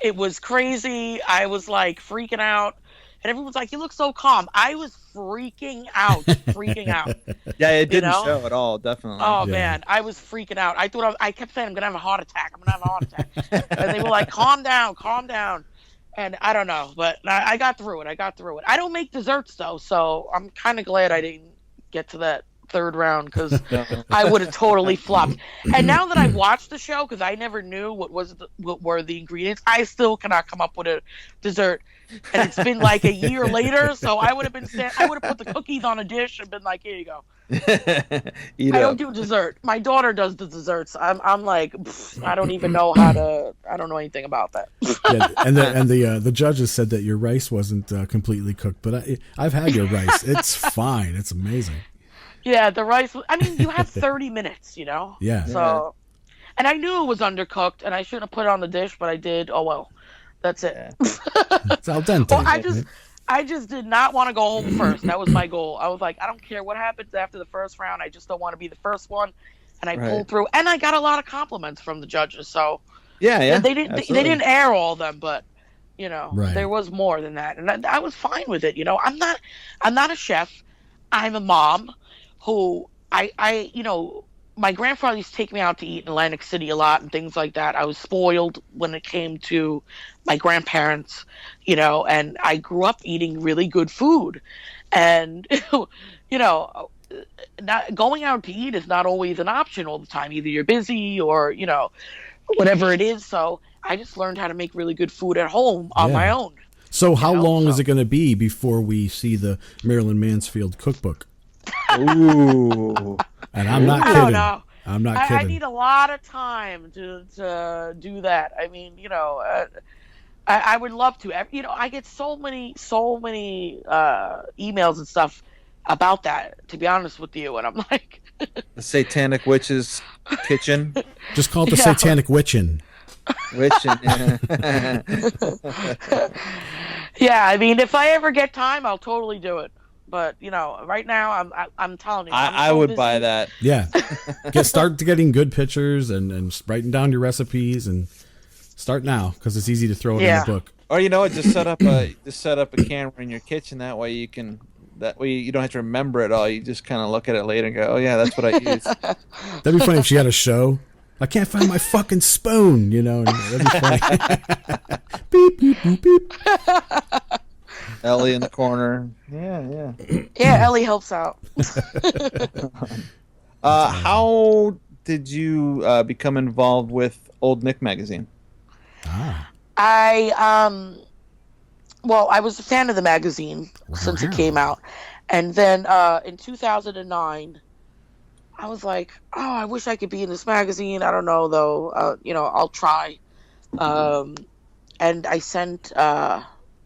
It was crazy. I was freaking out. And everyone's like, "You look so calm." I was freaking out. Yeah, it didn't show at all, definitely. Oh, man. I was freaking out. I kept saying, I'm going to have a heart attack. And they were like, calm down. And I don't know, but I got through it. I don't make desserts, though, so I'm kind of glad I didn't get to that third round because I would have totally flopped. And now that I watched the show, because I never knew what were the ingredients, I still cannot come up with a dessert. And it's been a year later, so I would have put the cookies on a dish and been like, "Here you go." I don't do dessert. My daughter does the desserts. I'm like, I don't even know I don't know anything about that. And the judges said that your rice wasn't completely cooked, but I've had your rice. It's fine. It's amazing. Yeah, the rice. You have 30 minutes, Yeah. So, and I knew it was undercooked, and I shouldn't have put it on the dish, but I did. Oh well, that's it. It's al dente. Well, I just did not want to go home first. That was my goal. I was like, I don't care what happens after the first round. I just don't want to be the first one. And I pulled through, and I got a lot of compliments from the judges. So yeah, they didn't air all of them, but there was more than that, and I was fine with it. I'm not a chef. I'm a mom who my grandfather used to take me out to eat in Atlantic City a lot and things like that. I was spoiled when it came to my grandparents, and I grew up eating really good food. And, not going out to eat is not always an option all the time. Either you're busy or, whatever it is. So I just learned how to make really good food at home on my own. So how long is it going to be before we see the Marilyn Mansfield cookbook? Ooh. And I'm not I kidding. don't know. I'm not I kidding. need a lot of time to do that. I mean, I would love to. I get so many emails and stuff about that. To be honest with you, and I'm like, The Satanic Witch's kitchen. Just call it the Yeah. Satanic Witchin'. Witching. yeah. I mean, if I ever get time, I'll totally do it. But right now, I'm telling you, I'm I so would busy. buy that. Yeah. Start getting good pictures and writing down your recipes and start now because it's easy to throw it in Yeah. the book. Or just set up a camera in your kitchen. That way you don't have to remember it all. You just kind of look at it later and go, oh yeah, that's what I use. That'd be funny if she had a show. I can't find my fucking spoon, That'd be funny. Beep, beep, beep, beep. Ellie in the corner. Yeah. Yeah, Ellie helps out. How did you become involved with Old Nick magazine? I was a fan of the magazine since it came out, and then in 2009, I was like, oh, I wish I could be in this magazine. I don't know though. I'll try. And I sent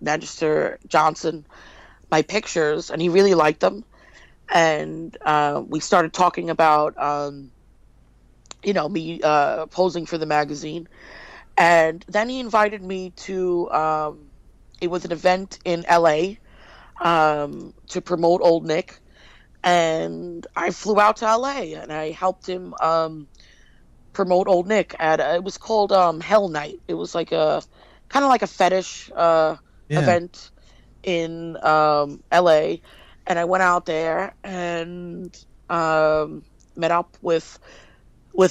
Magister Johnson my pictures, and he really liked them. And we started talking about, me posing for the magazine. And then he invited me to, it was an event in LA to promote Old Nick. And I flew out to LA and I helped him promote Old Nick at, it was called Hell Night. It was like kind of like a fetish event in LA. And I went out there and met up with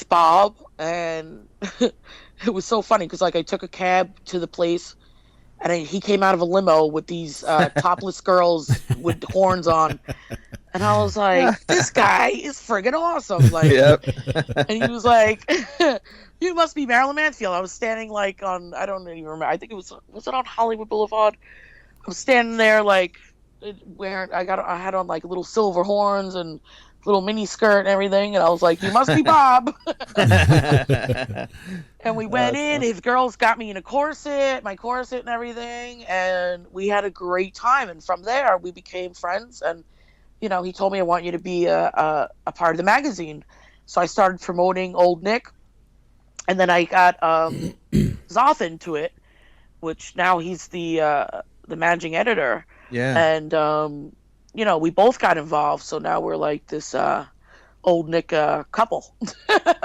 Bob, and it was so funny because I took a cab to the place, and he came out of a limo with these topless girls with horns on, and I was like, "This guy is friggin' awesome!" Yep. And he was like, "You must be Marilyn Mansfield." I was standing on, I don't even remember. I think it was it on Hollywood Boulevard? I was standing there where I had on little silver horns and little mini skirt and everything, and I was like, "You must be Bob." And we went in. His girls got me in my corset and everything, and we had a great time. And from there, we became friends. And he told me, "I want you to be a part of the magazine." So I started promoting Old Nick, and then I got Zoth into it, which now he's the managing editor. Yeah. And we both got involved, so now we're like this Old Nick couple.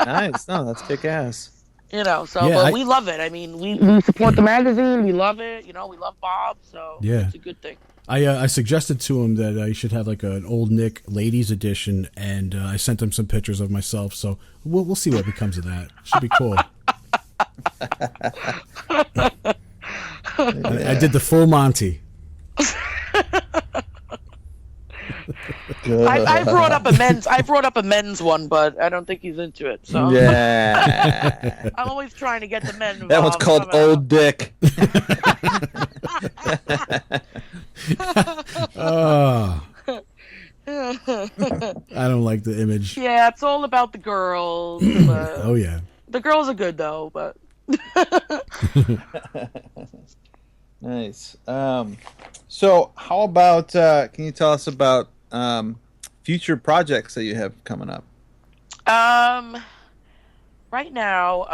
Nice. No, that's kick ass. But we love it. I mean, we support the magazine. We love it. We love Bob, so it's a good thing. I suggested to him that I should have an Old Nick ladies edition, and I sent him some pictures of myself. So we'll see what becomes of that. Should be cool. I did the full Monty. I brought up a men's one, but I don't think he's into it. So Yeah. I'm always trying to get the men involved. That one's called somehow. Old Dick. Oh. I don't like the image. Yeah, it's all about the girls. Oh yeah. The girls are good though, but Nice. So how about can you tell us about future projects that you have coming up? Right now,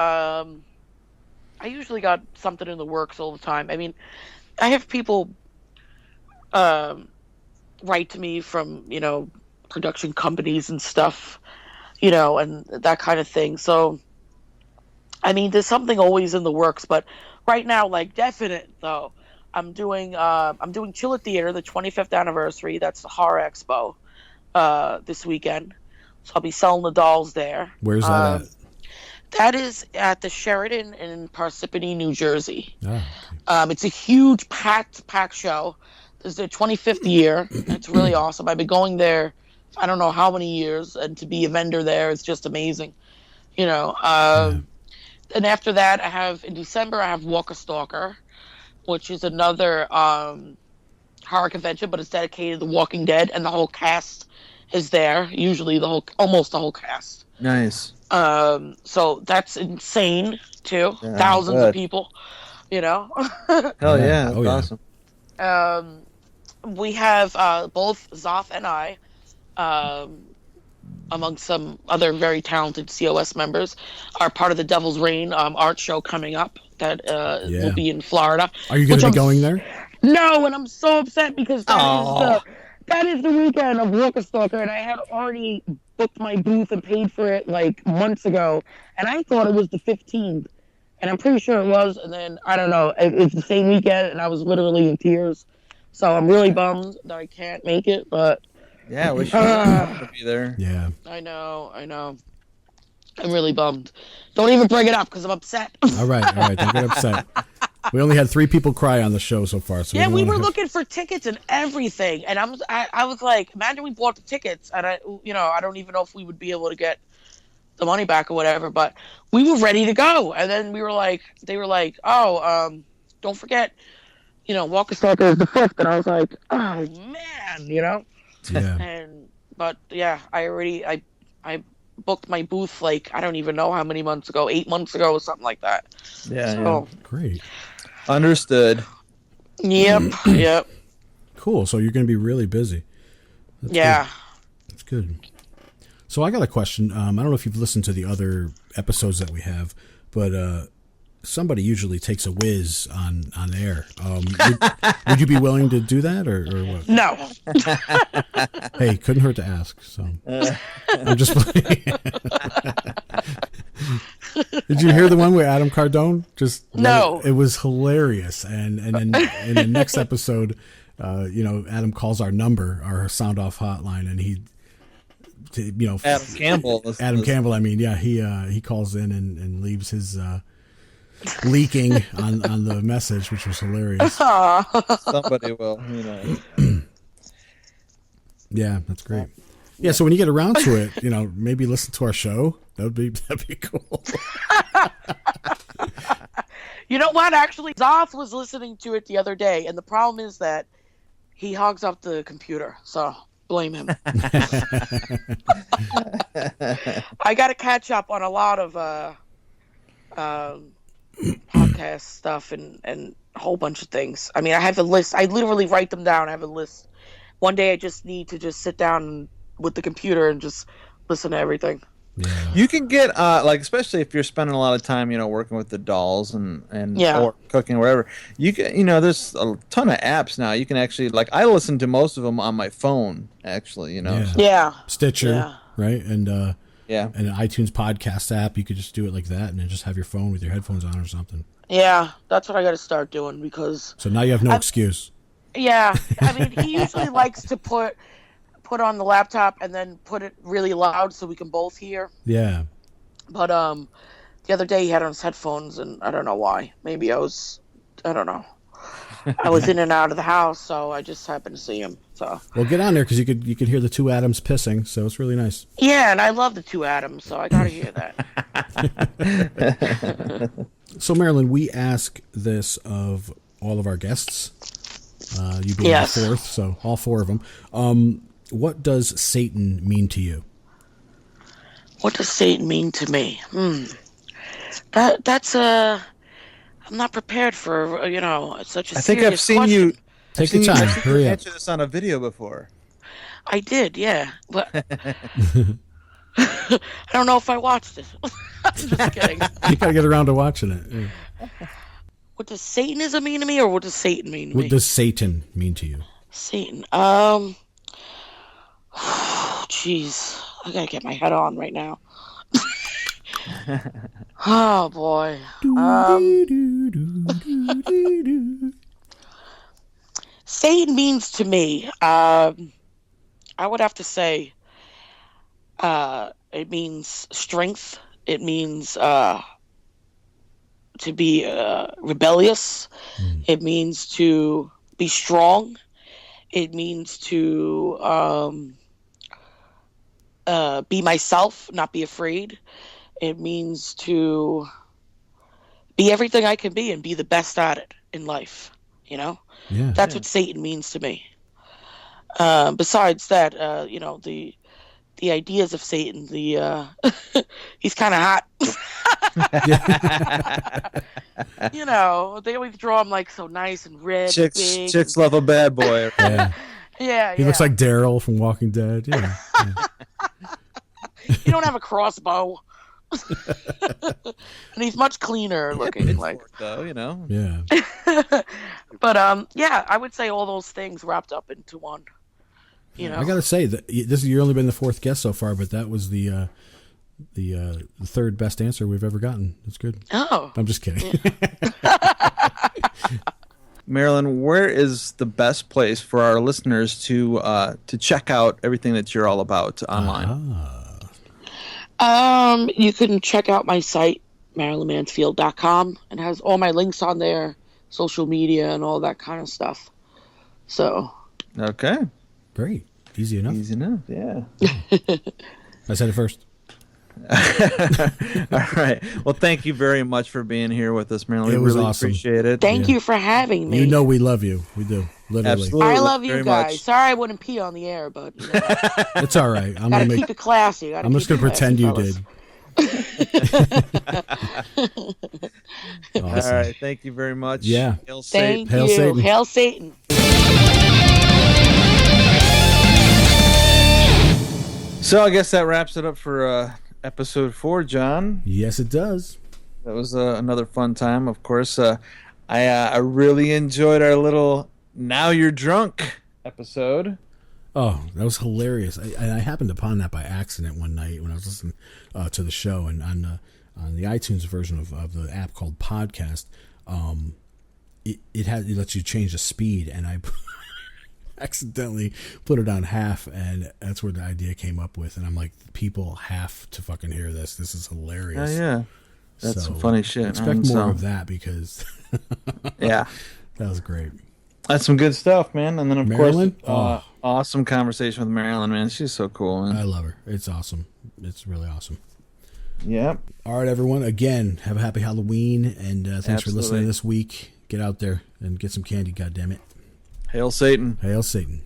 I usually got something in the works all the time. I mean, I have people write to me from, production companies and stuff, and that kind of thing. So, I mean, there's something always in the works, but right now, definite though, I'm doing Chilla Theater, the 25th anniversary. That's the horror expo this weekend. So I'll be selling the dolls there. Where's that at? That is at the Sheridan in Parsippany, New Jersey. Oh, It's a huge packed show. This is their 25th year. It's really awesome. I've been going there, I don't know how many years, and to be a vendor there is just amazing. And after that, in December, I have Walker Stalker, which is another horror convention, but it's dedicated to The Walking Dead, and the whole cast is there. Usually almost the whole cast. Nice. So that's insane too. Yeah, Thousands of good. people, you know. Hell yeah, that's Oh, yeah. awesome. We have both Zoth and I, among some other very talented COS members, are part of the Devil's Reign art show coming up that will be in Florida. Are you going to be going there? No, and I'm so upset because that is the weekend of Walker Stalker, and I had already booked my booth and paid for it like months ago, and I thought it was the 15th, and I'm pretty sure it was, and then, I don't know, it's the same weekend, and I was literally in tears, so I'm really bummed that I can't make it, but... Yeah, we should be there. Yeah. I know. I'm really bummed. Don't even bring it up because I'm upset. All right. Don't get upset. We only had 3 people cry on the show so far. So yeah, we were looking for tickets and everything, and I was like, imagine we bought the tickets, and I don't even know if we would be able to get the money back or whatever, but we were ready to go, and then they were like, don't forget, Walker Stalker is the 5th, and I was like, oh man, Yeah. But yeah, I booked my booth like I don't even know how many months ago, 8 months ago or something like that. Yeah. Great. Understood. Yep. Cool. So you're going to be really busy. That's That's good. So I got a question. I don't know if you've listened to the other episodes that we have, but somebody usually takes a whiz on air. Would you be willing to do that or what? No. Hey, couldn't hurt to ask. So I'm just playing. Did you hear the one with Adam Cardone? No. It was hilarious. And then in the next episode, Adam calls our number, our sound off hotline, and Adam Campbell. Campbell. I mean, yeah, he calls in and leaves his leaking on the message, which was hilarious. Somebody will, Yeah, that's great. Yeah, so when you get around to it, maybe listen to our show. That'd be cool. You know what? Actually, Zoth was listening to it the other day, and the problem is that he hogs up the computer. So blame him. I got to catch up on a lot of podcast stuff and a whole bunch of things. I mean, I have a list. I literally write them down. I have a list. One day I just need to just sit down with the computer and just listen to everything. Yeah. You can get especially if you're spending a lot of time, working with the dolls and or cooking or whatever. You can, there's a ton of apps now. You can actually I listen to most of them on my phone. Actually, Yeah. Stitcher, right? And and an iTunes podcast app. You could just do it like that, and then just have your phone with your headphones on or something. Yeah, that's what I got to start doing because. So now you have no excuse. Yeah, I mean, he usually likes to put on the laptop and then put it really loud so we can both hear. Yeah. But the other day he had on his headphones, and I don't know why. Maybe I don't know. I was in and out of the house, so I just happened to see him. So. Well, get on there because you could hear the 2 Adams pissing, so it's really nice. Yeah, and I love the 2 Adams, so I gotta hear that. So, Marilyn, we ask this of all of our guests. You being the 4th, so all 4 of them. What does Satan mean to you? What does Satan mean to me? That's I'm not prepared for such a. I think I've seen question. you. Take your time. Hurry up. Answer this on a video before. I did, yeah. But I don't know if I watched it. I'm just kidding. You gotta get around to watching it. Yeah. What does Satanism mean to me, or what does Satan mean to me? What does Satan mean to you? Satan. Jeez, I gotta get my head on right now. Oh boy. Satan means to me, I would have to say, it means strength. It means to be rebellious. It means to be strong. It means to be myself, not be afraid. It means to be everything I can be and be the best at it in life. Yeah. That's what Satan means to me. Besides that, the ideas of Satan, he's kind of hot. They always draw him like so nice and red. Big. Chicks love a bad boy. Yeah. Yeah, He looks like Daryl from Walking Dead. Yeah. You don't have a crossbow. And he's much cleaner looking, like. Though, Yeah. But I would say all those things wrapped up into one. I gotta say that you've only been the fourth guest so far, but that was the third best answer we've ever gotten. That's good. Oh, I'm just kidding. Marilyn, where is the best place for our listeners to check out everything that you're all about online? You can check out my site, MarilynMansfield.com. It has all my links on there, social media, and all that kind of stuff. So. Okay. Great. Easy enough. Easy enough, yeah. I said it first. All right. Well, thank you very much for being here with us, Marilyn. It was really awesome. Appreciate it. Thank you for having me. We love you. We do. Literally. Absolutely. I love you very guys. much. Sorry I wouldn't pee on the air, but It's all right. I'm gotta gonna keep it classy. I'm just gonna pretend you did. Awesome. All right. Thank you very much. Yeah. Hail Satan. Thank Hail you. Satan. Hail Satan. So I guess that wraps it up for episode 4, John. Yes, it does. That was another fun time. Of course, I really enjoyed our little "Now You're Drunk" episode. Oh, that was hilarious. I happened upon that by accident one night when I was listening to the show, and on the iTunes version of the app called Podcast, it lets you change the speed, and I accidentally put it on half, and that's where the idea came up with. And I'm like, people have to fucking hear this. This is hilarious. Oh yeah, that's So, some funny shit. Expect man. more So, of that because yeah, that was great. that's some good stuff, man. And then of Marilyn? course, awesome conversation with Marilyn, man. She's so cool, man. I love her. It's awesome. It's really awesome. Yep. All right, everyone. Again, have a happy Halloween, and thanks for listening Absolutely. this week. Get out there and get some candy, goddammit. Hail Satan. Hail Satan.